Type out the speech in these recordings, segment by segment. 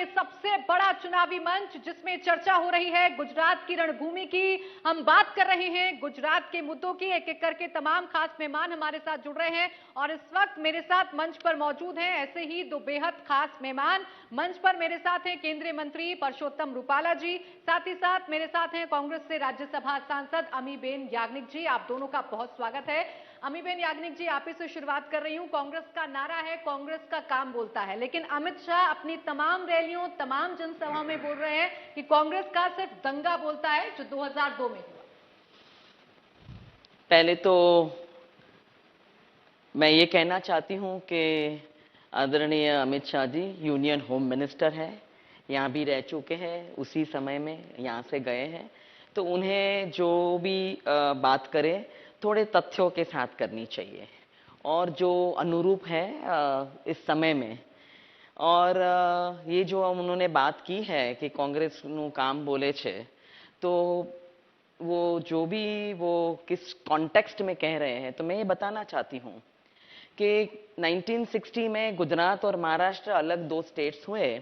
सबसे बड़ा चुनावी मंच जिसमें चर्चा हो रही है गुजरात की रणभूमि की। हम बात कर रहे हैं गुजरात के मुद्दों की। एक एक करके तमाम खास मेहमान हमारे साथ जुड़ रहे हैं और इस वक्त मेरे साथ मंच पर मौजूद हैं ऐसे ही दो बेहद खास मेहमान। मंच पर मेरे साथ हैं केंद्रीय मंत्री परषोत्तम रूपाला जी, साथ ही साथ मेरे साथ हैं कांग्रेस से राज्यसभा सांसद अमीबेन याज्ञनिक जी। आप दोनों का बहुत स्वागत है। अमीबेन याज्ञनिक जी, आप ही से शुरुआत कर रही हूं। कांग्रेस का नारा है कांग्रेस का काम बोलता है, लेकिन अमित शाह अपनी तमाम रैलियों तमाम जनसभाओं में बोल रहे हैं कि कांग्रेस का सिर्फ दंगा बोलता है जो 2002 में हुआ। पहले तो मैं ये कहना चाहती हूं कि आदरणीय Amit Shah ji union home minister है, यहाँ भी रह चुके हैं, उसी समय में यहाँ से गए हैं, तो उन्हें जो भी बात करें थोड़े तथ्यों के साथ करनी चाहिए और जो अनुरूप है इस समय में। और ये जो उन्होंने बात की है कि कांग्रेस નું काम बोले छे, तो वो जो भी वो किस कॉन्टेक्स्ट में कह रहे हैं, तो मैं ये बताना चाहती हूँ कि 1960 में गुजरात और महाराष्ट्र अलग दो स्टेट्स हुए।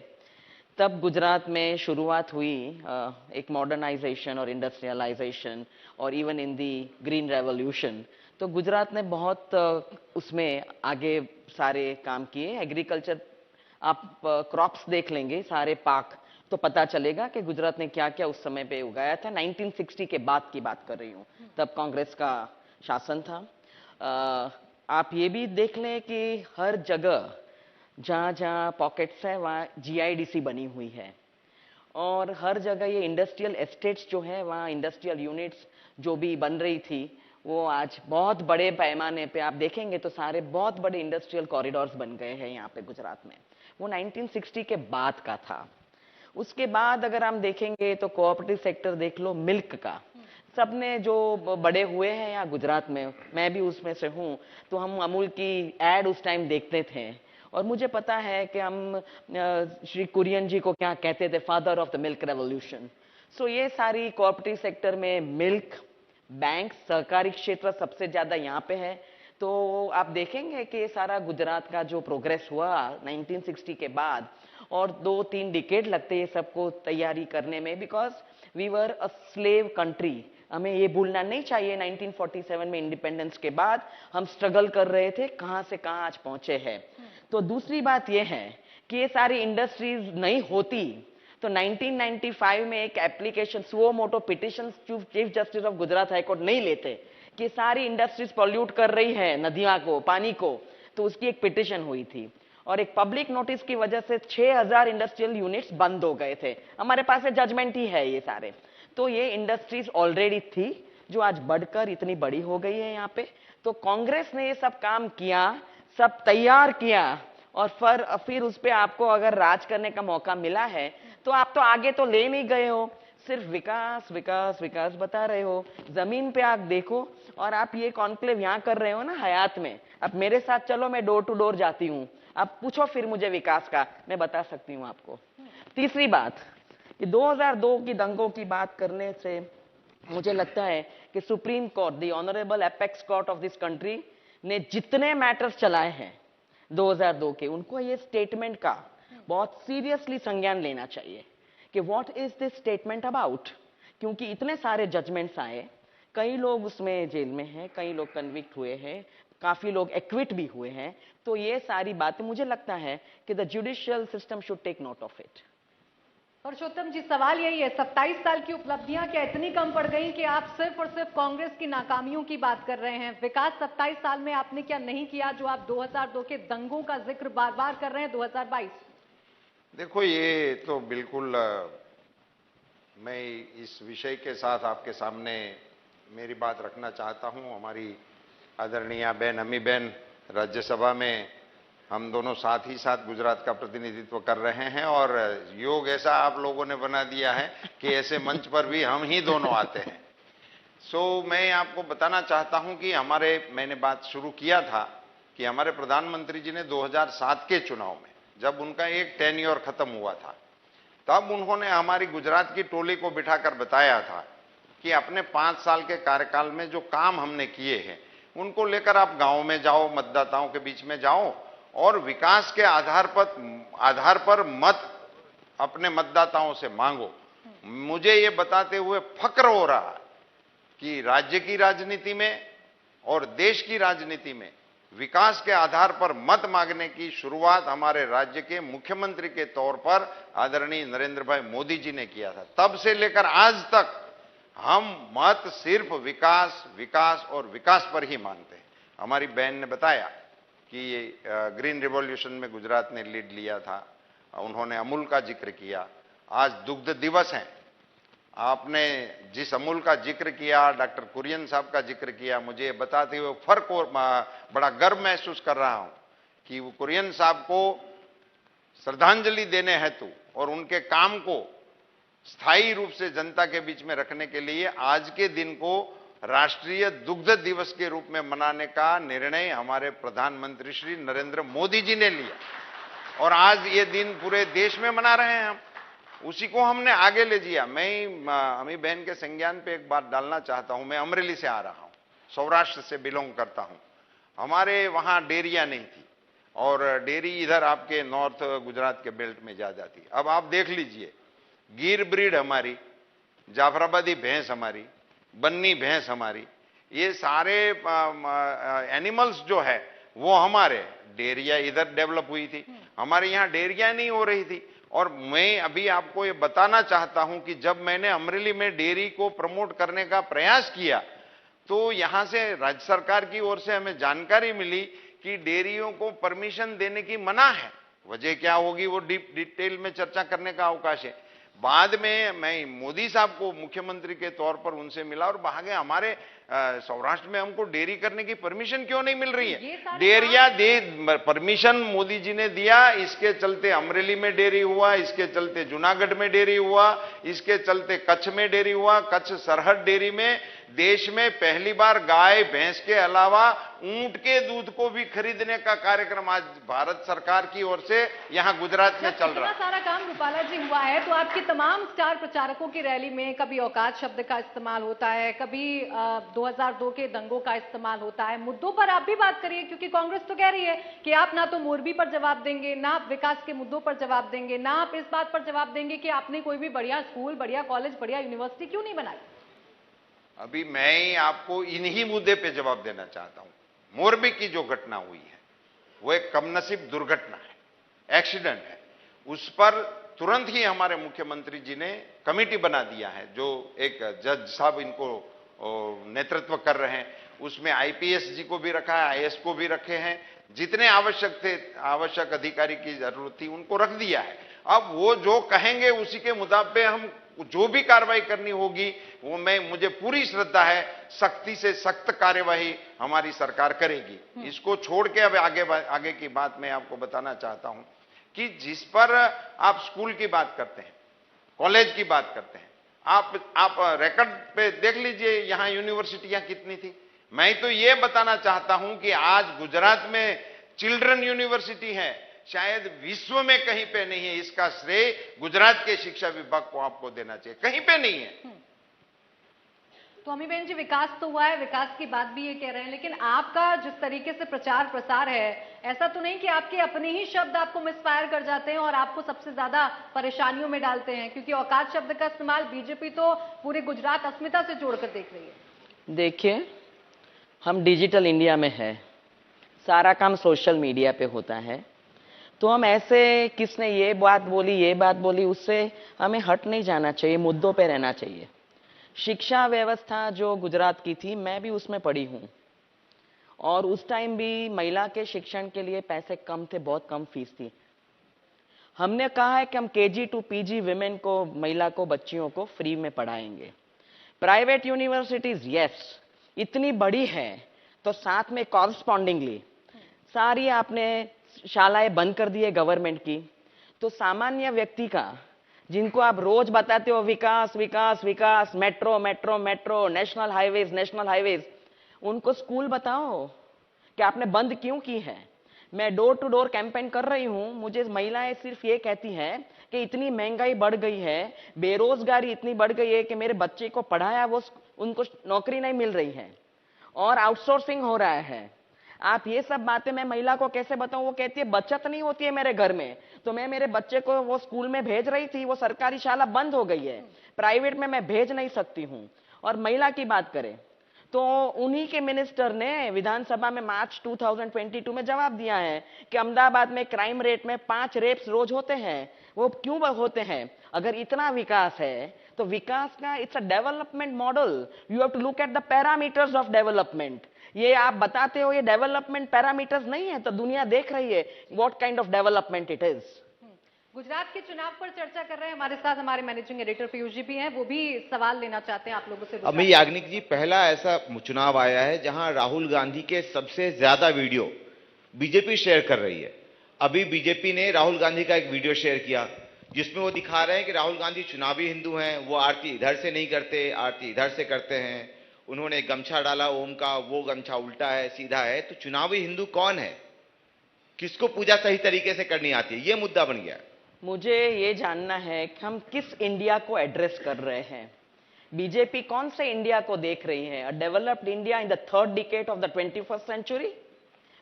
तब गुजरात में शुरुआत हुई एक मॉडर्नाइजेशन और इंडस्ट्रियलाइजेशन और even in the green revolution. तो गुजरात ने बहुत उसमें आगे सारे काम किए। एग्रीकल्चर आप क्रॉप्स देख लेंगे, सारे पाक, तो पता चलेगा कि गुजरात ने क्या क्या उस समय पे उगाया था। 1960 के बाद की बात कर रही हूँ, तब कांग्रेस का शासन था। आप ये भी देख लें कि हर जगह जहाँ जहाँ पॉकेट्स है वहाँ जीआईडीसी बनी हुई है और हर जगह ये इंडस्ट्रियल एस्टेट्स जो है वहाँ इंडस्ट्रियल यूनिट्स जो भी बन रही थी वो आज बहुत बड़े पैमाने पे आप देखेंगे तो सारे बहुत बड़े इंडस्ट्रियल कॉरिडोर्स बन गए हैं यहाँ पे गुजरात में। वो 1960 के बाद का था। उसके बाद अगर हम देखेंगे तो कोऑपरेटिव सेक्टर देख लो, मिल्क का सबने जो बड़े हुए हैं यहाँ गुजरात में, मैं भी उसमें से हूँ, तो हम अमूल की एड उस टाइम देखते थे और मुझे पता है कि हम श्री कुरियन जी को क्या कहते थे, father of the milk revolution. So ये सारी कोऑपरेटिव सेक्टर में मिल्क, बैंक, सहकारी क्षेत्र सबसे ज्यादा यहाँ पे है। तो आप देखेंगे कि सारा गुजरात का जो प्रोग्रेस हुआ 1960 के बाद, और 2-3 डिकेड लगते ये सबको तैयारी करने में, because we were a slave country. हमें ये भूलना नहीं चाहिए 1947 में इंडिपेंडेंस के बाद हम स्ट्रगल कर रहे थे, कहां से कहां आज पहुंचे हैं। तो दूसरी बात ये है कि ये सारी इंडस्ट्रीज नहीं होती तो 1995 में एक application suo motu petition chief justice of Gujarat high court नहीं लेते कि सारी इंडस्ट्रीज पॉल्यूट कर रही है नदियों को, पानी को, तो उसकी एक पिटिशन हुई थी और एक पब्लिक नोटिस की वजह से 6000 इंडस्ट्रियल यूनिट्स बंद हो गए थे। हमारे पास जजमेंट ही है ये सारे। तो ये इंडस्ट्रीज ऑलरेडी थी जो आज बढ़कर इतनी बड़ी हो गई है यहाँ पे। तो कांग्रेस ने ये सब काम किया, सब तैयार किया और फिर उस पे आपको अगर राज करने का मौका मिला है तो आप तो आगे तो ले नहीं गए हो, सिर्फ विकास विकास विकास बता रहे हो। जमीन पे आप देखो, और आप ये कॉन्क्लेव यहाँ कर रहे हो ना हयात में, अब मेरे साथ चलो, मैं डोर टू डोर जाती हूँ, आप पूछो फिर मुझे विकास का, मैं बता सकती हूँ आपको। तीसरी बात, ये 2002 की दंगों की बात करने से मुझे लगता है कि supreme court, the honourable apex court of this country, ने जितने मैटर्स चलाए हैं 2002 के, उनको ये स्टेटमेंट का बहुत सीरियसली संज्ञान लेना चाहिए कि what is this statement about. क्योंकि इतने सारे जजमेंट्स आए, कई लोग उसमें जेल में हैं, कई लोग कन्विक्ट हुए हैं, काफी लोग एक्विट भी हुए हैं। तो ये सारी बातें मुझे लगता है कि the judicial system should take note of it. Parshottam ji, सवाल यही है, 27 साल की उपलब्धियां क्या इतनी कम पड़ गई कि आप सिर्फ और सिर्फ कांग्रेस की नाकामियों की बात कर रहे हैं? विकास 27 साल में आपने क्या नहीं किया जो आप 2002 के दंगों का जिक्र बार बार कर रहे हैं 2022? देखो, ये तो बिल्कुल मैं इस विषय के साथ आपके सामने मेरी बात रखना चाहता हूं। हमारी आदरणीय बहन अमीबेन राज्यसभा में हम दोनों साथ ही साथ गुजरात का प्रतिनिधित्व कर रहे हैं और योग ऐसा आप लोगों ने बना दिया है कि ऐसे मंच पर भी हम ही दोनों आते हैं। मैं आपको बताना चाहता हूं कि मैंने बात शुरू किया था कि हमारे प्रधानमंत्री जी ने 2007 के चुनाव में, जब उनका एक टेन्योर खत्म हुआ था, तब उन्होंने हमारी गुजरात की टोली को बिठाकर बताया था कि अपने 5 साल के कार्यकाल में जो काम हमने किए हैं उनको लेकर आप गांव में जाओ, मतदाताओं के बीच में जाओ और विकास के आधार पर मत अपने मतदाताओं से मांगो। मुझे ये बताते हुए फक्र हो रहा है कि राज्य की राजनीति में और देश की राजनीति में विकास के आधार पर मत मांगने की शुरुआत हमारे राज्य के मुख्यमंत्री के तौर पर आदरणीय नरेंद्र भाई मोदी जी ने किया था। तब से लेकर आज तक हम मत सिर्फ विकास, विकास और विकास पर ही मांगते हैं। हमारी बहन ने बताया कि ये ग्रीन रिवॉल्यूशन में गुजरात ने लीड लिया था, उन्होंने अमूल का जिक्र किया। आज दुग्ध दिवस है, आपने जिस अमूल का जिक्र किया, डॉक्टर कुरियन साहब का जिक्र किया, मुझे बताते हुए फर्क और बड़ा गर्व महसूस कर रहा हूं कि वो कुरियन साहब को श्रद्धांजलि देने हेतु और उनके काम को स्थायी रूप से जनता के बीच में रखने के लिए आज के दिन को राष्ट्रीय दुग्ध दिवस के रूप में मनाने का निर्णय हमारे प्रधानमंत्री श्री नरेंद्र मोदी जी ने लिया और आज ये दिन पूरे देश में मना रहे हैं हम। उसी को हमने आगे ले जिया। मैं अमी बहन के संज्ञान पे एक बात डालना चाहता हूं। मैं अमरेली से आ रहा हूं, सौराष्ट्र से बिलोंग करता हूं। हमारे वहां डेयरियां नहीं थी और डेयरी इधर आपके नॉर्थ गुजरात के बेल्ट में ज्यादा थी। अब आप देख लीजिए, गिर ब्रीड हमारी, जाफराबादी भैंस हमारी, बन्नी भैंस हमारी, ये सारे एनिमल्स जो है वो हमारे डेयरिया इधर डेवलप हुई थी। हमारे यहाँ डेयरिया नहीं हो रही थी। और मैं अभी आपको ये बताना चाहता हूं कि जब मैंने अमरेली में डेयरी को प्रमोट करने का प्रयास किया तो यहां से राज्य सरकार की ओर से हमें जानकारी मिली कि डेयरियों को परमिशन देने की मना है। वजह क्या होगी वो डिटेल में चर्चा करने का अवकाश है। बाद में मैं मोदी साहब को मुख्यमंत्री के तौर पर उनसे मिला और कहा गया हमारे सौराष्ट्र में हमको डेयरी करने की परमिशन क्यों नहीं मिल रही है। डेयरिया दे परमिशन मोदी जी ने दिया, इसके चलते अमरेली में डेयरी हुआ, इसके चलते जूनागढ़ में डेयरी हुआ, इसके चलते कच्छ में डेयरी हुआ। कच्छ सरहद डेयरी में देश में पहली बार गाय भैंस के अलावा ऊंट के दूध को भी खरीदने का कार्यक्रम आज भारत सरकार की ओर से यहां गुजरात में चल रहा है। सारा काम रूपाला जी हुआ है तो आपकी तमाम स्टार प्रचारकों की रैली में कभी औकात शब्द का इस्तेमाल होता है, कभी 2002 के दंगों का इस्तेमाल होता है। मुद्दों पर आप भी बात करिए, क्योंकि कांग्रेस तो कह रही है कि आप ना तो मोरबी पर जवाब देंगे, ना आप विकास के मुद्दों पर जवाब देंगे, ना आप इस बात पर जवाब देंगे कि आपने कोई भी बढ़िया स्कूल, बढ़िया कॉलेज, बढ़िया यूनिवर्सिटी क्यों नहीं बनाई। अभी मैं आपको इन्हीं मुद्दे पे जवाब देना चाहता हूं। मोरबी की जो घटना हुई है वो एक कमनसीब दुर्घटना है, एक्सीडेंट है। उस पर तुरंत ही हमारे मुख्यमंत्री जी ने कमेटी बना दिया है, जो एक जज साहब इनको नेतृत्व कर रहे हैं। उसमें आईपीएस जी को भी रखा है, आईएएस को भी रखे हैं। जितने आवश्यक थे, आवश्यक अधिकारी की जरूरत थी उनको रख दिया है। अब वो जो कहेंगे उसी के मुताबिक हम जो भी कार्रवाई करनी होगी वो मुझे पूरी श्रद्धा है, सख्ती से सख्त कार्यवाही हमारी सरकार करेगी। इसको छोड़ के अब आगे की बात मैं आपको बताना चाहता हूं कि जिस पर आप स्कूल की बात करते हैं, कॉलेज की बात करते हैं, आप रिकॉर्ड पे देख लीजिए यहां यूनिवर्सिटियां कितनी थी। मैं तो ये बताना चाहता हूं कि आज गुजरात में चिल्ड्रन यूनिवर्सिटी है, शायद विश्व में कहीं पे नहीं है। इसका श्रेय गुजरात के शिक्षा विभाग को आपको देना चाहिए, कहीं पे नहीं है। तो अमी बहन जी, विकास तो हुआ है, विकास की बात भी ये कह रहे हैं, लेकिन आपका जिस तरीके से प्रचार प्रसार है, ऐसा तो नहीं कि आपके अपने ही शब्द आपको मिसफायर कर जाते हैं और आपको सबसे ज्यादा परेशानियों में डालते हैं, क्योंकि औकात शब्द का इस्तेमाल बीजेपी तो पूरे गुजरात अस्मिता से जोड़कर देख रही है। देखिए, हम डिजिटल इंडिया में है, सारा काम सोशल मीडिया पे होता है, तो हम ऐसे किसने ये बात बोली उससे हमें हट नहीं जाना चाहिए, मुद्दों पे रहना चाहिए। शिक्षा व्यवस्था जो गुजरात की थी, मैं भी उसमें पढ़ी हूँ और उस टाइम भी महिला के शिक्षण के लिए पैसे कम थे, बहुत कम फीस थी। हमने कहा है कि हम केजी टू पीजी विमेन को, महिला को, बच्चियों को फ्री में पढ़ाएंगे। प्राइवेट यूनिवर्सिटीज यस इतनी बड़ी है तो साथ में कॉरस्पॉन्डिंगली सारी आपने शालाएं बंद कर दी है गवर्नमेंट की, तो सामान्य व्यक्ति का, जिनको आप रोज बताते हो विकास विकास विकास, metro metro metro, national highways, उनको स्कूल बताओ कि आपने बंद क्यों की है। मैं डोर टू डोर कैंपेन कर रही हूं, मुझे महिलाएं सिर्फ ये कहती हैं कि इतनी महंगाई बढ़ गई है, बेरोजगारी इतनी बढ़ गई है कि मेरे बच्चे को पढ़ाया वो उनको नौकरी नहीं मिल रही है और आउटसोर्सिंग हो रहा है। आप ये सब बातें मैं महिला को कैसे बताऊं? वो कहती है बचत नहीं होती है मेरे घर में, तो मैं मेरे बच्चे को वो स्कूल में भेज रही थी, वो सरकारी शाला बंद हो गई है, प्राइवेट में मैं भेज नहीं सकती हूं। और महिला की बात करें तो उन्हीं के मिनिस्टर ने विधानसभा में मार्च 2022 में जवाब दिया है कि अहमदाबाद में क्राइम रेट में 5 रेप्स रोज होते हैं। वो क्यों होते हैं? अगर इतना विकास है तो विकास का it's a development model, you have to look at the parameters of development. ये आप बताते हो ये डेवलपमेंट पैरामीटर्स नहीं है, तो दुनिया देख रही है what kind of development it is. Gujarat के चुनाव पर चर्चा कर रहे हैं हमारे साथ हमारे मैनेजिंग एडिटर पीयूष जी भी हैं, वो भी सवाल लेना चाहते हैं आप लोगों से। अमित याग्निक जी, पहला ऐसा चुनाव आया है जहां राहुल गांधी के सबसे ज्यादा वीडियो बीजेपी शेयर कर रही है। अभी बीजेपी ने राहुल गांधी का एक वीडियो शेयर किया जिसमें वो दिखा रहे हैं कि राहुल गांधी चुनावी हिंदू हैं, वो आरती इधर से नहीं करते, आरती इधर से करते हैं। उन्होंने गमछा डाला ओम का, वो गमछा उल्टा है सीधा है। तो चुनावी हिंदू कौन है? किसको पूजा सही तरीके से करनी आती है? ये मुद्दा बन गया। मुझे ये जानना है कि हम किस इंडिया को एड्रेस कर रहे हैं। बीजेपी कौन से इंडिया को देख रही है? A developed India in the third decade of the 21st century?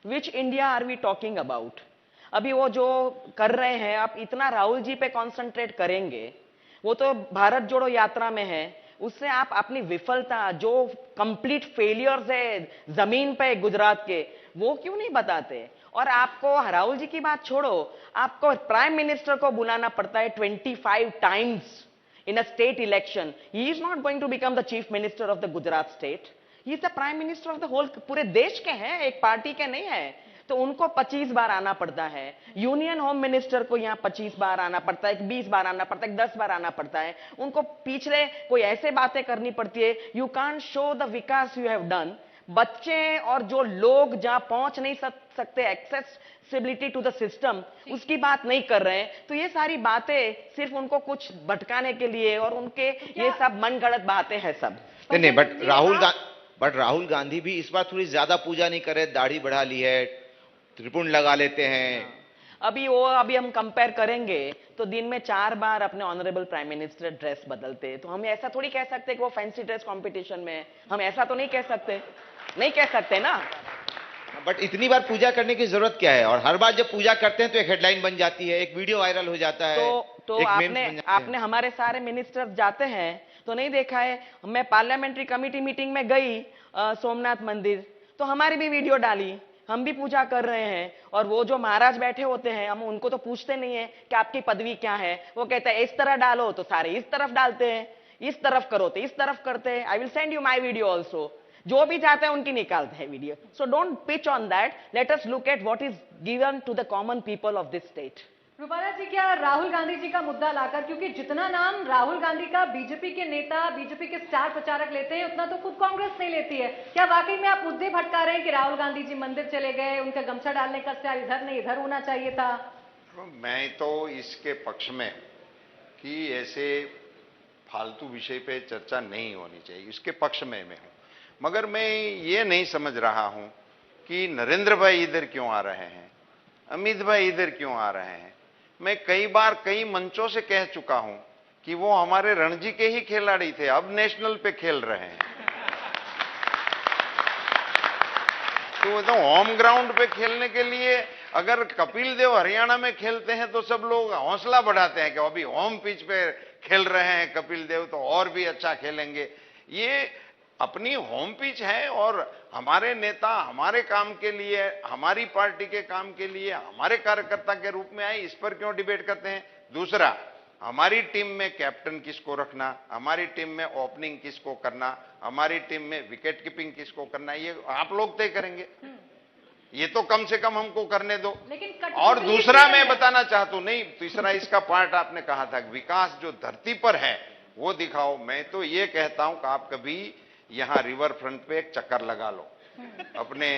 Which India are we talking about? अभी वो जो कर रहे हैं, आप इतना राहुल जी पे कॉन्सेंट्रेट करेंगे, वो तो भारत जोड़ो यात्रा में है, उससे आप अपनी विफलता जो कंप्लीट फेलियर्स है जमीन पे गुजरात के, वो क्यों नहीं बताते? और आपको राहुल जी की बात छोड़ो, आपको प्राइम मिनिस्टर को बुलाना पड़ता है 25 times in a state election. He is not going to become the chief minister of the Gujarat state, he is the prime minister of the whole, पूरे देश के हैं, एक पार्टी के नहीं है। तो उनको 25 बार आना पड़ता है। यूनियन होम मिनिस्टर को यहाँ 25 बार आना पड़ता है, 20 बार आना पड़ता है, 10 बार आना पड़ता है। उनको पिछले कोई ऐसे बातें करनी पड़ती है, you can't show the Vikas you have done. बच्चे और जो लोग जहां पहुंच नहीं सकते, एक्सेसिबिलिटी टू द सिस्टम, उसकी बात नहीं कर रहे हैं। तो ये सारी बातें सिर्फ उनको कुछ भटकाने के लिए, और उनके ये सब मनगढ़ंत बातें हैं सब। नहीं, बट राहुल गांधी भी इस बार थोड़ी ज्यादा पूजा नहीं करे, दाढ़ी बढ़ा ली है, त्रिपुंड लगा लेते हैं। अभी हम कंपेयर करेंगे तो दिन में 4 बार अपने ऑनरेबल प्राइम मिनिस्टर ड्रेस बदलते, तो हम ऐसा थोड़ी कह सकते कि वो फैंसी ड्रेस कंपटीशन में, हम ऐसा तो नहीं कह सकते ना। बट इतनी बार पूजा करने की जरूरत क्या है? और हर बार जब पूजा करते हैं तो एक हेडलाइन बन जाती है, एक वीडियो वायरल हो जाता है, तो आपने हमारे सारे मिनिस्टर जाते हैं तो नहीं देखा है? मैं पार्लियामेंट्री कमेटी मीटिंग में गई सोमनाथ मंदिर, तो हमारी भी वीडियो डाली, हम भी पूजा कर रहे हैं। और वो जो महाराज बैठे होते हैं, हम उनको तो पूछते नहीं है कि आपकी पदवी क्या है, वो कहते हैं इस तरह डालो तो सारे इस तरफ डालते हैं, इस तरफ करो तो इस तरफ करते हैं। I will send you my video also, जो भी चाहते हैं उनकी निकालते हैं video. So don't pitch on that, let us look at what is given to the common people of this state. Rupala ji, क्या राहुल गांधी जी का मुद्दा लाकर, क्योंकि जितना नाम राहुल गांधी का बीजेपी के नेता, बीजेपी के स्टार प्रचारक लेते हैं, उतना तो खुद कांग्रेस नहीं लेती है, क्या वाकई में आप मुद्दे भटका रहे हैं कि राहुल गांधी जी मंदिर चले गए, उनका गमछा डालने का स्टाइल इधर नहीं इधर होना चाहिए था? मैं तो इसके पक्ष में कि ऐसे फालतू विषय पे चर्चा नहीं होनी चाहिए, इसके पक्ष में मैं हूं। मगर मैं ये नहीं समझ रहा हूं कि नरेंद्र भाई इधर क्यों आ रहे हैं, अमित भाई इधर क्यों आ रहे हैं। मैं कई बार कई मंचों से कह चुका हूं कि वो हमारे रणजी के ही खिलाड़ी थे, अब नेशनल पे खेल रहे हैं। तो होम ग्राउंड पे खेलने के लिए अगर कपिल देव हरियाणा में खेलते हैं तो सब लोग हौसला बढ़ाते हैं कि अभी होम पिच पे खेल रहे हैं कपिल देव, तो और भी अच्छा खेलेंगे। ये अपनी होम पिच है और हमारे नेता हमारे काम के लिए, हमारी पार्टी के काम के लिए, हमारे कार्यकर्ता के रूप में आए, इस पर क्यों डिबेट करते हैं? दूसरा, हमारी टीम में कैप्टन किसको रखना, हमारी टीम में ओपनिंग किसको करना, हमारी टीम में विकेट कीपिंग किसको करना, ये आप लोग तय करेंगे। ये तो कम से कम हमको करने दो। और दूसरा मैं बताना चाहता हूं, नहीं, तीसरा इसका पार्ट आपने कहा था, विकास जो धरती पर है वो दिखाओ। मैं तो ये कहता हूं कि आप कभी यहां रिवर फ्रंट पे एक चक्कर लगा लो अपने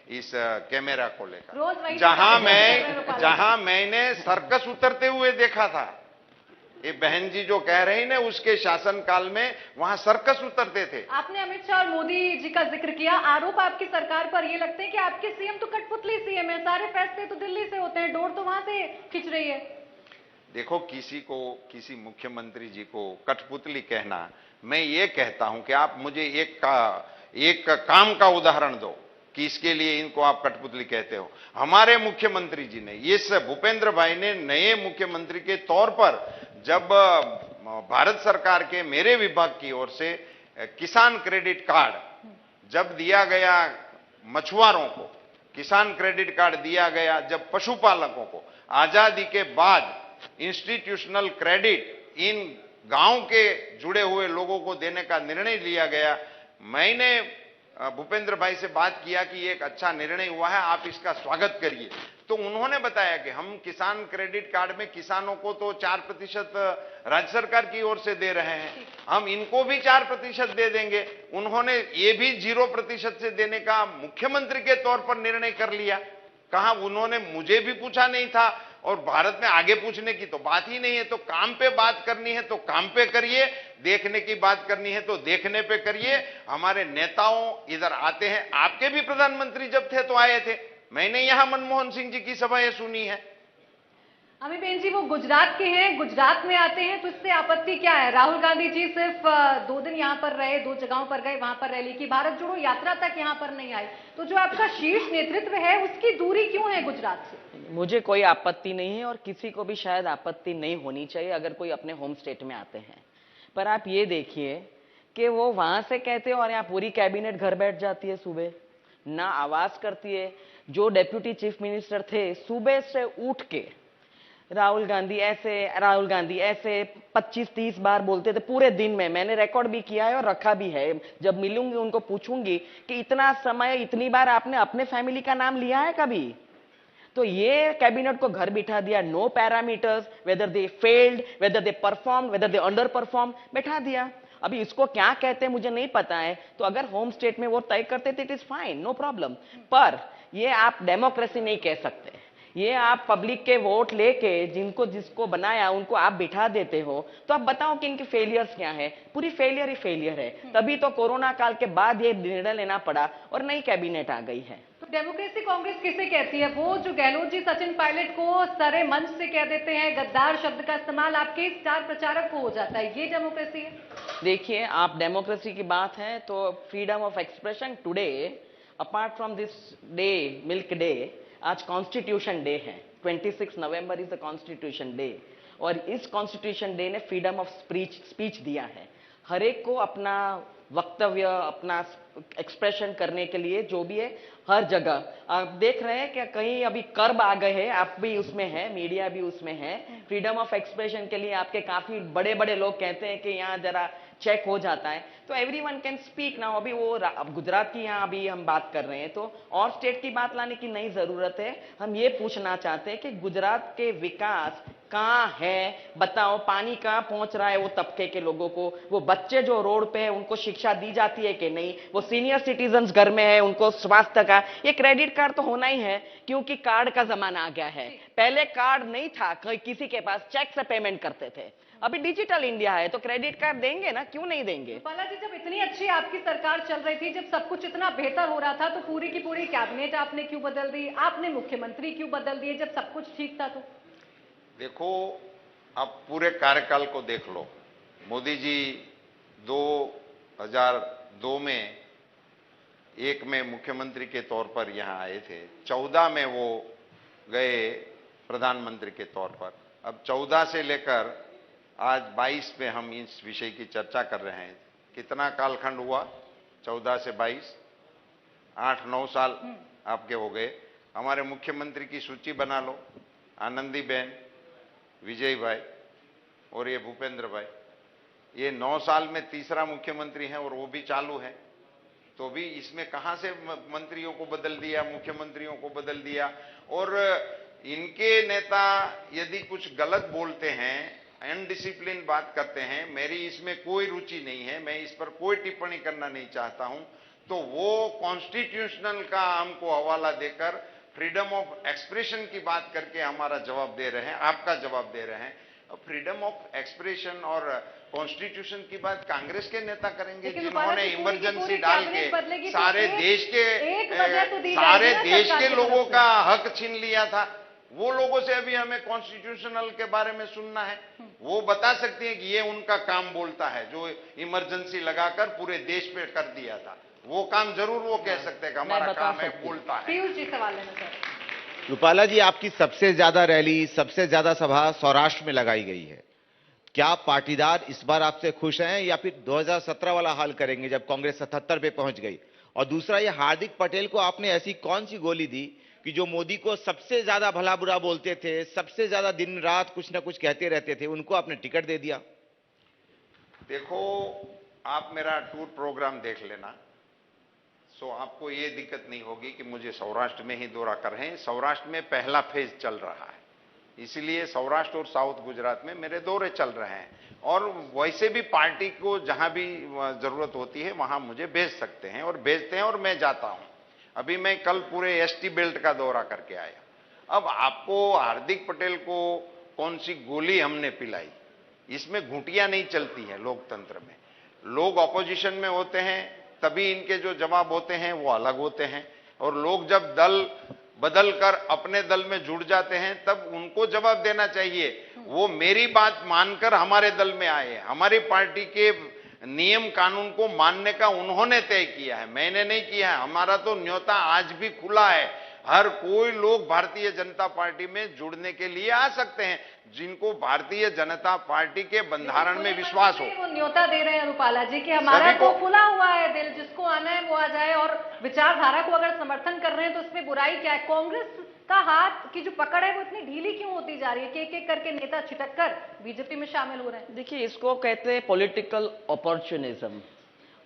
इस कैमरा को लेकर, जहां मैंने सर्कस उतरते हुए देखा था। ये बहन जी जो कह रही ना, उसके शासनकाल में वहां सर्कस उतरते थे। आपने अमित शाह और मोदी जी का जिक्र किया, आरोप आपकी सरकार पर ये लगते हैं कि आपके सीएम तो कठपुतली सीएम है, सारे फैसले तो दिल्ली से होते हैं, डोर तो वहां से खिंच रही है। देखो, किसी मुख्यमंत्री जी को कठपुतली कहना, मैं ये कहता हूं कि आप मुझे एक काम का उदाहरण दो किसके लिए इनको आप कठपुतली कहते हो। हमारे मुख्यमंत्री जी ने, इस भूपेंद्र भाई ने नए मुख्यमंत्री के तौर पर जब भारत सरकार के मेरे विभाग की ओर से किसान क्रेडिट कार्ड जब दिया गया, मछुआरों को किसान क्रेडिट कार्ड दिया गया, जब पशुपालकों को आजादी के बाद इंस्टीट्यूशनल क्रेडिट इन गांव के जुड़े हुए लोगों को देने का निर्णय लिया गया, मैंने भूपेंद्र भाई से बात किया कि ये एक अच्छा निर्णय हुआ है, आप इसका स्वागत करिए। तो उन्होंने बताया कि हम किसान क्रेडिट कार्ड में किसानों को तो 4% राज्य सरकार की ओर से दे रहे हैं, हम इनको भी 4% दे देंगे। उन्होंने ये भी 0% से देने का मुख्यमंत्री के तौर पर निर्णय कर लिया। कहा, उन्होंने मुझे भी पूछा नहीं था और भारत में आगे पूछने की तो बात ही नहीं है। तो काम पे बात करनी है तो काम पे करिए, देखने की बात करनी है तो देखने पे करिए। हमारे नेताओं इधर आते हैं, आपके भी प्रधानमंत्री जब थे तो आए थे, मैंने यहां मनमोहन सिंह जी की सभाएं सुनी है। अमीबेन जी, वो गुजरात के हैं, गुजरात में आते हैं, तो इससे आपत्ति क्या है? राहुल गांधी जी सिर्फ 2 दिन यहाँ पर रहे, 2 जगहों पर गए, वहां पर रैली की, भारत जोड़ो यात्रा तक यहाँ पर नहीं आई, तो जो आपका शीर्ष नेतृत्व है उसकी दूरी क्यों है गुजरात से? मुझे कोई आपत्ति नहीं है और किसी को भी शायद आपत्ति नहीं होनी चाहिए अगर कोई अपने होम स्टेट में आते हैं। पर आप ये देखिए कि वो वहां से कहते हैं और यहाँ पूरी कैबिनेट घर बैठ जाती है, सुबह ना आवाज करती है। जो डेप्यूटी चीफ मिनिस्टर थे, सुबह से उठ के राहुल गांधी ऐसे 25-30 बार बोलते थे पूरे दिन में। मैंने रिकॉर्ड भी किया है और रखा भी है, जब मिलूंगी उनको पूछूंगी कि इतना समय, इतनी बार आपने अपने फैमिली का नाम लिया है कभी? तो ये कैबिनेट को घर बिठा दिया, no parameters, whether they failed, whether they perform, whether they under perform, बैठा दिया। अभी इसको क्या कहते हैं मुझे नहीं पता है, तो अगर होम स्टेट में वो तय करते थे, it is fine, no problem. पर ये आप डेमोक्रेसी नहीं कह सकते। ये आप पब्लिक के वोट लेके जिनको जिसको बनाया उनको आप बिठा देते हो, तो आप बताओ कि इनके फेलियर्स क्या है? पूरी फेलियर ही फेलियर है। तभी तो कोरोना काल के बाद ये निर्णय लेना पड़ा और नई कैबिनेट आ गई है। तो डेमोक्रेसी कांग्रेस किसे कहती है? वो जो गहलोत जी सचिन पायलट को सरे मंच से कह देते हैं, गद्दार शब्द का इस्तेमाल आपके स्टार प्रचारक को हो जाता है, ये डेमोक्रेसी है? देखिए, आप डेमोक्रेसी की बात है तो freedom of expression today, apart from this day, milk day, आज कॉन्स्टिट्यूशन डे है। 26 November is the constitution day और इस कॉन्स्टिट्यूशन डे ने फ्रीडम ऑफ स्पीच दिया है। हर एक को अपना वक्तव्य, अपना एक्सप्रेशन करने के लिए जो भी है, हर जगह आप देख रहे हैं कि कहीं अभी कर्ब आ गए हैं, आप भी उसमें है, मीडिया भी उसमें है। फ्रीडम ऑफ एक्सप्रेशन के लिए आपके काफी बड़े बड़े लोग कहते हैं कि यहाँ जरा चेक हो जाता है, तो एवरीवन कैन स्पीक नाउ। अभी वो अब गुजरात की यहाँ अभी हम बात कर रहे हैं, तो और स्टेट की बात लाने की नहीं जरूरत है। हम ये पूछना चाहते हैं कि गुजरात के विकास कहाँ है, बताओ। पानी कहाँ पहुंच रहा है वो तबके के लोगों को? वो बच्चे जो रोड पे है उनको शिक्षा दी जाती है कि नहीं? वो सीनियर सिटीजन्स घर में है, उनको स्वास्थ्य का ये क्रेडिट कार्ड तो होना ही है, क्योंकि कार्ड का जमाना आ गया है। पहले कार्ड नहीं था, किसी के पास चेक से पेमेंट करते थे, अभी डिजिटल इंडिया है तो क्रेडिट कार्ड देंगे ना, क्यों नहीं देंगे? बालाजी, जब इतनी अच्छी आपकी सरकार चल रही थी, जब सब कुछ इतना बेहतर हो रहा था, तो पूरी की पूरी कैबिनेट आपने क्यों बदल दी? आपने मुख्यमंत्री क्यों बदल दिए जब सब कुछ ठीक था? तो देखो, आप पूरे कार्यकाल को देख लो। मोदी जी 2002 में 1 में मुख्यमंत्री के तौर पर यहां आए थे, 14 में वो गए प्रधानमंत्री के तौर पर। अब 14 से लेकर आज 22 पे हम इस विषय की चर्चा कर रहे हैं। कितना कालखंड हुआ? 14 से 22, 8-9 साल आपके हो गए। हमारे मुख्यमंत्री की सूची बना लो, आनंदीबेन, विजय भाई और ये भूपेंद्र भाई। ये 9 साल में तीसरा मुख्यमंत्री हैं और वो भी चालू है। तो भी इसमें कहां से मंत्रियों को बदल दिया, मुख्यमंत्रियों को बदल दिया? और इनके नेता यदि कुछ गलत बोलते हैं, अनडिसिप्लिन बात करते हैं, मेरी इसमें कोई रुचि नहीं है, मैं इस पर कोई टिप्पणी करना नहीं चाहता हूं, तो वो कॉन्स्टिट्यूशनल का हमको हवाला देकर फ्रीडम ऑफ एक्सप्रेशन की बात करके हमारा जवाब दे रहे हैं, आपका जवाब दे रहे हैं। फ्रीडम ऑफ एक्सप्रेशन और कॉन्स्टिट्यूशन की बात कांग्रेस के नेता करेंगे, जिन्होंने इमरजेंसी डाल के सारे देश के लोगों का हक छीन लिया था। वो लोगों से अभी हमें कॉन्स्टिट्यूशनल के बारे में सुनना है। वो बता सकते हैं कि ये उनका काम बोलता है, जो इमरजेंसी लगाकर पूरे देश पे कर दिया था। वो काम जरूर वो कह सकते हैं कि हमारा बता काम है, सकती हूँ। बोलता है। पीयूष जी सवाल लेना सर। रूपाला जी, आपकी सबसे ज्यादा रैली, सबसे ज्यादा सभा सौराष्ट्र में लगाई गई है। क्या पाटीदार इस बार आपसे खुश हैं या फिर 2017 वाला हाल करेंगे जब कांग्रेस 77 पे पहुंच गई? और दूसरा, ये हार्दिक पटेल को आपने ऐसी कौन सी गोली दी कि जो मोदी को सबसे ज्यादा भला बुरा बोलते थे, सबसे ज्यादा दिन रात कुछ ना कुछ कहते रहते थे, उनको आपने टिकट दे दिया? देखो, आप मेरा टूर प्रोग्राम देख लेना, सो आपको ये दिक्कत नहीं होगी कि मुझे सौराष्ट्र में ही दौरा कर रहे हैं। सौराष्ट्र में पहला फेज चल रहा है, इसलिए सौराष्ट्र और साउथ गुजरात में मेरे दौरे चल रहे हैं। और वैसे भी पार्टी को जहां भी जरूरत होती है वहां मुझे भेज सकते हैं और भेजते हैं और मैं जाता हूं। अभी मैं कल पूरे एसटी बेल्ट का दौरा करके आया। अब आपको हार्दिक पटेल को कौन सी गोली हमने पिलाई, इसमें घुटियां नहीं चलती है लोकतंत्र में। लोग ऑपोजिशन में होते हैं तभी इनके जो जवाब होते हैं वो अलग होते हैं, और लोग जब दल बदल कर अपने दल में जुड़ जाते हैं तब उनको जवाब देना चाहिए। वो मेरी बात मानकर हमारे दल में आए हैं, हमारी पार्टी के नियम कानून को मानने का उन्होंने तय किया है, मैंने नहीं किया है। हमारा तो न्योता आज भी खुला है, हर कोई लोग भारतीय जनता पार्टी में जुड़ने के लिए आ सकते हैं जिनको भारतीय जनता पार्टी के बंधारण में विश्वास हो। वो न्योता दे रहे हैं रूपाला जी कि हमारा तो खुला हुआ है दिल, जिसको आना है वो आ जाए, और विचारधारा को अगर समर्थन कर रहे हैं तो उसमें बुराई क्या है? कांग्रेस का हाथ की जो पकड़ है वो इतनी ढीली क्यों होती जा रही है कि एक एक करके नेता छिटक कर बीजेपी में शामिल हो रहे हैं? देखिए, इसको कहते हैं पॉलिटिकल अपॉर्चुनिज्म,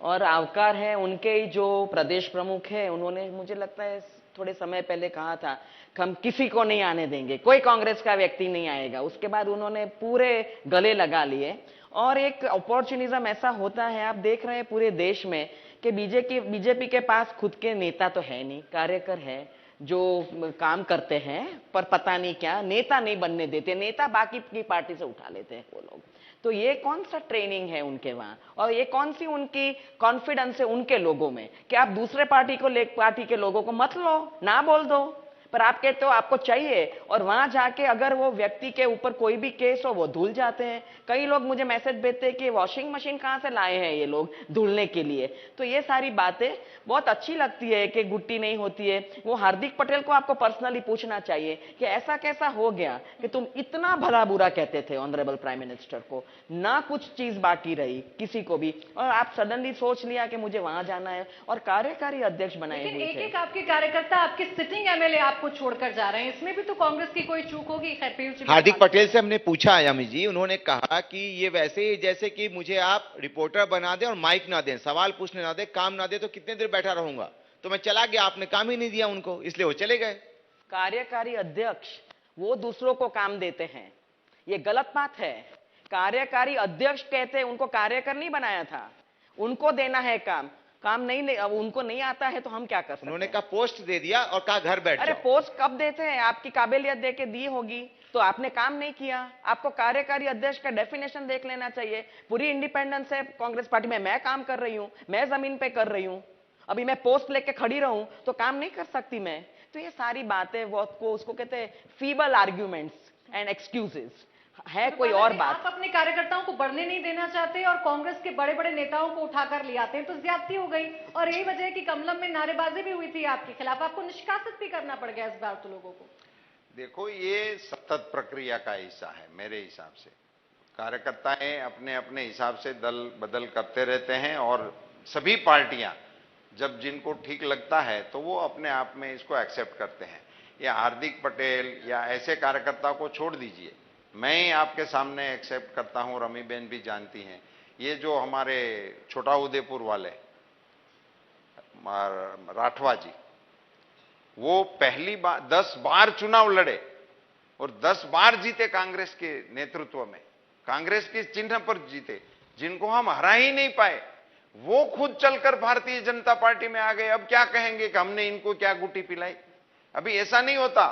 और आवकार है उनके ही जो प्रदेश प्रमुख है, उन्होंने मुझे लगता है थोड़े समय पहले कहा था कि हम किसी को नहीं आने देंगे, कोई कांग्रेस का व्यक्ति नहीं आएगा। उसके बाद उन्होंने पूरे गले लगा लिए, और एक अपॉर्चुनिज्म ऐसा होता है, आप देख रहे हैं पूरे देश में कि बीजेपी के पास खुद के नेता तो है नहीं, कार्यकर है जो काम करते हैं, पर पता नहीं क्या नेता नहीं बनने देते, नेता बाकी की पार्टी से उठा लेते हैं वो लोग। तो ये कौन सा ट्रेनिंग है उनके वहां, और ये कौन सी उनकी कॉन्फिडेंस है उनके लोगों में कि आप दूसरे पार्टी के लोगों को मत लो, ना बोल दो, पर आप कहते हो आपको चाहिए, और वहां जाके अगर वो व्यक्ति के ऊपर कोई भी केस हो वो धुल जाते हैं। कई लोग मुझे मैसेज भेजते हैं कि वॉशिंग मशीन कहां से लाए हैं ये लोग धुलने के लिए। तो ये सारी बातें बहुत अच्छी लगती है कि गुट्टी नहीं होती है। वो हार्दिक पटेल को आपको पर्सनली पूछना चाहिए कि ऐसा कैसा हो गया कि तुम इतना भला बुरा कहते थे ऑनरेबल प्राइम मिनिस्टर को, ना कुछ चीज बाकी रही किसी को भी, और आप सडनली सोच लिया कि मुझे वहां जाना है और कार्यकारी अध्यक्ष बनाए हुए थे। एक एक आपके कार्यकर्ता आपके सिटिंग एमएलए आपको छोड़कर जा रहे हैं, इसमें भी तो कांग्रेस की कोई चूक होगी? खैर, पीयूष जी, हार्दिक पटेल से हमने पूछा, यामी जी, उन्होंने कहा कि ये वैसे ही जैसे कि मुझे आप रिपोर्टर बना दें और माइक ना दें, सवाल पूछने ना दें, काम ना दें, तो कितने देर बैठा रहूंगा। तो मैं चला गया, आपने काम ही नहीं दिया उनको, इसलिए वो चले गए। कार्यकारी अध्यक्ष वो दूसरों को काम देते हैं, ये गलत बात है। कार्यकारी अध्यक्ष कहते हैं, उनको कार्यकर नहीं बनाया था, उनको देना है काम, काम नहीं, अब उनको नहीं आता है तो हम क्या कर सकते हैं? उन्होंने कहा पोस्ट दे दिया और कहा घर बैठ अरे जाओ। पोस्ट कब देते हैं? आपकी काबिलियत दे के दी होगी तो आपने काम नहीं किया। आपको कार्यकारी अध्यक्ष का डेफिनेशन देख लेना चाहिए। पूरी इंडिपेंडेंस है कांग्रेस पार्टी में, मैं काम कर रही हूं, मैं जमीन पे कर रही हूं, अभी मैं पोस्ट लेके खड़ी रहूं तो काम नहीं कर सकती मैं। तो ये सारी बातें उसको कहते हैं फीबल आर्ग्यूमेंट्स एंड एक्सक्यूजेस है, कोई और बात। आप अपने कार्यकर्ताओं को बढ़ने नहीं देना चाहते और कांग्रेस के बड़े बड़े नेताओं को उठाकर ले आते हैं, तो ज्यादती हो गई। और यही वजह है कि कमलम में नारेबाजी भी हुई थी आपके खिलाफ, आपको निष्कासित भी करना पड़ गया इस बार तो लोगों को। देखो, ये सतत प्रक्रिया का हिस्सा है मेरे हिसाब से। कार्यकर्ताएं अपने अपने हिसाब से दल बदल करते रहते हैं, और सभी पार्टियां जब जिनको ठीक लगता है तो वो अपने आप में इसको एक्सेप्ट करते हैं। या हार्दिक पटेल या ऐसे कार्यकर्ता को छोड़ दीजिए, मैं आपके सामने एक्सेप्ट करता हूं, रमी बेन भी जानती हैं, ये जो हमारे छोटा उदयपुर वाले राठवा जी, वो पहली बार 10 बार चुनाव लड़े और 10 बार जीते कांग्रेस के नेतृत्व में, कांग्रेस के चिन्ह पर जीते, जिनको हम हरा ही नहीं पाए। वो खुद चलकर भारतीय जनता पार्टी में आ गए। अब क्या कहेंगे कि हमने इनको क्या गुटी पिलाई? अभी ऐसा नहीं होता।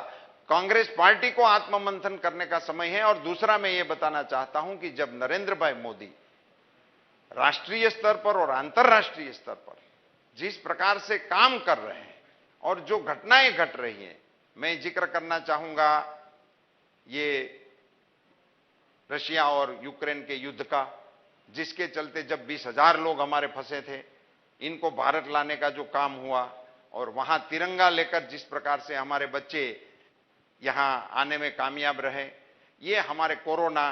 कांग्रेस पार्टी को आत्ममंथन करने का समय है। और दूसरा, मैं ये बताना चाहता हूं कि जब नरेंद्र भाई मोदी राष्ट्रीय स्तर पर और अंतर्राष्ट्रीय स्तर पर जिस प्रकार से काम कर रहे हैं और जो घटनाएं घट रही हैं, मैं जिक्र करना चाहूंगा ये रशिया और यूक्रेन के युद्ध का, जिसके चलते जब 20,000 लोग हमारे फंसे थे, इनको भारत लाने का जो काम हुआ और वहां तिरंगा लेकर जिस प्रकार से हमारे बच्चे यहां आने में कामयाब रहे, ये हमारे कोरोना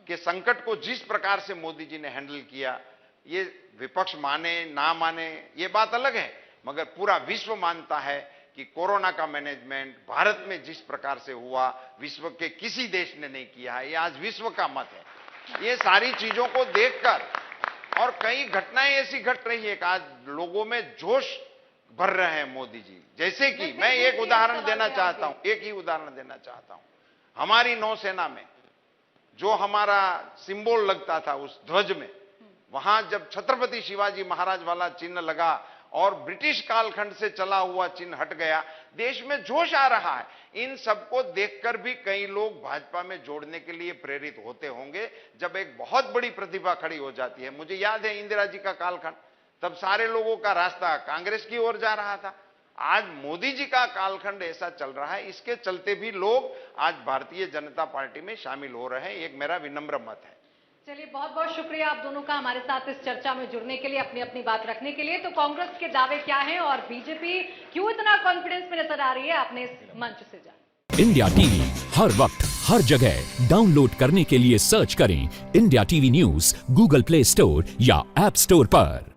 के संकट को जिस प्रकार से मोदी जी ने हैंडल किया, ये विपक्ष माने ना माने ये बात अलग है, मगर पूरा विश्व मानता है कि कोरोना का मैनेजमेंट भारत में जिस प्रकार से हुआ विश्व के किसी देश ने नहीं किया है, ये आज विश्व का मत है। ये सारी चीजों को देखकर और कई घटनाएं ऐसी घट रही है कि आज लोगों में जोश भर रहे हैं मोदी जी। जैसे कि मैं एक उदाहरण देना चाहता हूं, एक ही उदाहरण देना चाहता हूं। हमारी नौसेना में जो हमारा सिंबल लगता था उस ध्वज में, वहां जब छत्रपति शिवाजी महाराज वाला चिन्ह लगा और ब्रिटिश कालखंड से चला हुआ चिन्ह हट गया, देश में जोश आ रहा है। इन सबको देखकर भी कई लोग भाजपा में जोड़ने के लिए प्रेरित होते होंगे जब एक बहुत बड़ी प्रतिभा खड़ी हो जाती है। मुझे याद है इंदिरा जी का कालखंड, तब सारे लोगों का रास्ता कांग्रेस की ओर जा रहा था। आज मोदी जी का कालखंड ऐसा चल रहा है, इसके चलते भी लोग आज भारतीय जनता पार्टी में शामिल हो रहे हैं। एक मेरा विनम्र मत है। चलिए, बहुत बहुत शुक्रिया आप दोनों का हमारे साथ इस चर्चा में जुड़ने के लिए, अपनी अपनी बात रखने के लिए। तो कांग्रेस के दावे क्या हैं और बीजेपी क्यों इतना कॉन्फिडेंस में नजर आ रही है, आपने इस मंच से जाना। इंडिया टीवी हर वक्त हर जगह डाउनलोड करने के लिए सर्च करें India TV news Google play store या ऐप स्टोर पर।